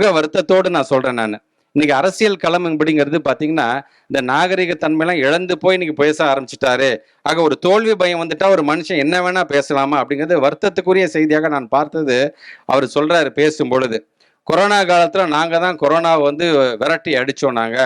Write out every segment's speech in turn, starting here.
மிக வருத்தத்தோடு நான் சொல்றேன் நான். இன்னைக்கு அரசியல் களம் அப்படிங்கிறது பாத்தீங்கன்னா, இந்த நாகரிக தன்மையெல்லாம் இழந்து போய் இன்னைக்கு பேச ஆரம்பிச்சுட்டாரு. ஆக ஒரு தோல்வி பயம் வந்துட்டா ஒரு மனுஷன் என்ன வேணா பேசலாமா அப்படிங்கிறது வருத்தத்துக்குரிய செய்தியாக நான் பார்த்தது. அவர் சொல்றாரு பேசும்பொழுது. கொரோனா காலத்துல நாங்க தான் கொரோனாவை வந்து விரட்டி அடிச்சோம் நாங்க.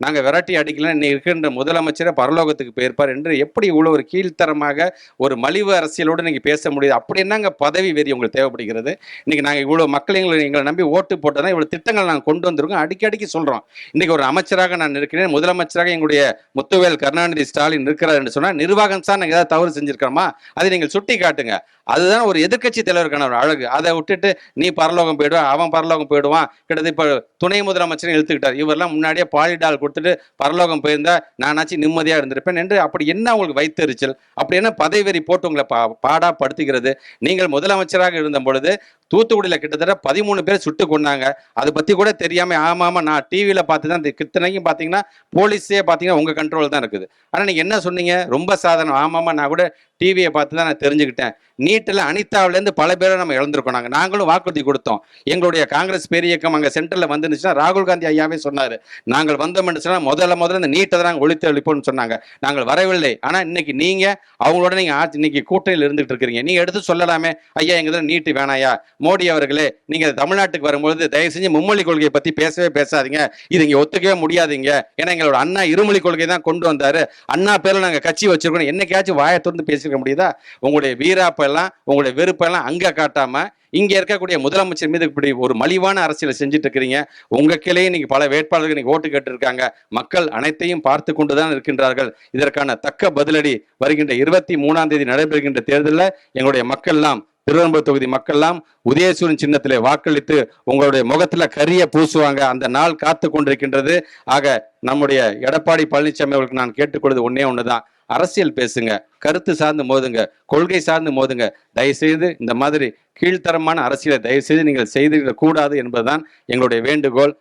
நாங்க விரட்டி அடிக்கலன்னா இன்னைக்கு இருக்கின்ற முதலமைச்சரே பரலோகத்துக்கு போயிருப்பார் என்று எப்படி இவ்வளவு ஒரு கீழ்த்தரமாக ஒரு மலிவு அரசியலோடு நீங்க பேச முடியுது? அப்படி என்னங்க பதவி வெறி உங்களுக்கு தேவைப்படுகிறது? இன்னைக்கு நாங்க இவ்வளவு மக்கள் எங்களை நம்பி ஓட்டு போட்டதான் இவ்வளவு திட்டங்கள் நாங்க கொண்டு வந்திருக்கோம். அடிக்கடிக்கு சொல்றோம். இன்னைக்கு ஒரு அமைச்சராக நான் இருக்கிறேன், முதலமைச்சராக எங்களுடைய முத்துவேல் கருணாநிதி ஸ்டாலின் இருக்கிறார் என்று சொன்னா நிர்வாகம் சார் நாங்க ஏதாவது தவறு செஞ்சிருக்கிறோமா? அதை நீங்கள் சுட்டி காட்டுங்க. அதுதான் ஒரு எதிர்க்கட்சி தலைவருக்கான ஒரு அழகு. அதை விட்டுட்டு நீ பரலோகம் போயிடுவான், அவன் பரலோகம் போயிடுவான். கிட்டத்தட்ட இப்ப துணை முதலமைச்சரை இழுத்துக்கிட்டார். இவரெல்லாம் முன்னாடியே பாலிடால் கொடுத்துட்டு பரலோகம் போயிருந்தா நானாச்சும் நிம்மதியா இருந்திருப்பேன் என்று அப்படி என்ன உங்களுக்கு வைத்தறிச்சல்? அப்படி என்ன பதவி வெறி போட்டு உங்களை பாடா படுத்துகிறது? நீங்கள் முதலமைச்சராக இருந்த பொழுது தூத்துக்குடியில கிட்டத்தட்ட 13 பேர் சுட்டு கொண்டாங்க. அதை பத்தி கூட தெரியாம ஆமா நான் டிவியில பார்த்துதான் கித்தனைக்கும் பாத்தீங்கன்னா போலீஸே பாத்தீங்கன்னா உங்க கண்ட்ரோல் தான் இருக்குது. ஆனா நீங்க என்ன சொன்னீங்க? ரொம்ப சாதாரணம். ஆமாமா நான் கூட டிவியை பார்த்து தான் நான் தெரிஞ்சுக்கிட்டேன். நீட்டில் அனிதாவிலேருந்து பல பேரை நம்ம இழந்திருக்கோம். நாங்களும் வாக்குறுதி கொடுத்தோம். எங்களுடைய காங்கிரஸ் பெரிய இயக்கம் அங்கே சென்ட்ரலில் வந்துருந்துச்சுன்னா ராகுல் காந்தி ஐயாவே சொன்னார், நாங்கள் வந்தோம் என்று சொன்னால் முதல்ல இந்த நீட்டை தான் நாங்கள் ஒழித்து அளிப்போம்னு சொன்னாங்க. நாங்கள் வரவில்லை. ஆனால் இன்னைக்கு நீங்கள் அவங்களோட நீங்கள் இன்னைக்கு கூட்டணியில் இருந்துகிட்டு இருக்கிறீங்க. நீங்கள் எடுத்து சொல்லலாமே, ஐயா எங்கள் இதில் நீட்டு வேணாயா, மோடி அவர்களே நீங்கள் தமிழ்நாட்டுக்கு வரும்போது தயவு செஞ்சு மும்மொழி கொள்கையை பற்றி பேசவே பேசாதீங்க, இது இங்கே ஒத்துக்கவே முடியாதீங்க. ஏன்னா எங்களோட அண்ணா இருமொழி கொள்கை தான் கொண்டு வந்தார், அண்ணா பேரில் நாங்கள் கட்சி வச்சிருக்கோம், என்னைக்காச்சும் வாயை திறந்து பேசியிருக்க முடியுதா? உங்களுடைய வீராப்பெல்லாம் உங்களுடைய வெறுப்பெல்லாம் அங்க காட்டாம இங்க இருக்கக்கூடிய முதலமைச்சர் மீது இப்படி ஒரு மலிவான அரசியலை செஞ்சுட்டு இருக்கிறீங்க. உங்க கிளையே நீங்க பல வேட்பாளர்கள் நீங்க ஓட்டு கேட்டு இருக்காங்க. மக்கள் அனைத்தையும் பார்த்து கொண்டுதான் இருக்கின்றார்கள். இதற்கான தக்க பதிலடி வருகின்ற 23ஆம் தேதி நடைபெறுகின்ற தேர்தலில் எங்களுடைய மக்கள் எல்லாம், திருவெரும்பூர் தொகுதி மக்கள் எல்லாம் உதயசூரன் சின்னத்திலே வாக்களித்து உங்களுடைய முகத்துல கரிய பூசுவாங்க. அந்த நாள் காத்து கொண்டிருக்கின்றது. ஆக நம்முடைய எடப்பாடி பழனிசாமி அவர்களுக்கு நான் கேட்டுக்கொள்வது ஒண்ணுதான், அரசியல் பேசுங்க, கருத்து சார்ந்து மோதுங்க, கொள்கை சார்ந்து மோதுங்க. தயவுசெய்து இந்த மாதிரி கீழ்த்தரமான அரசியலை தயவுசெய்து நீங்கள் செய்திடக் கூடாது என்பதுதான் எங்களுடைய வேண்டுகோள்.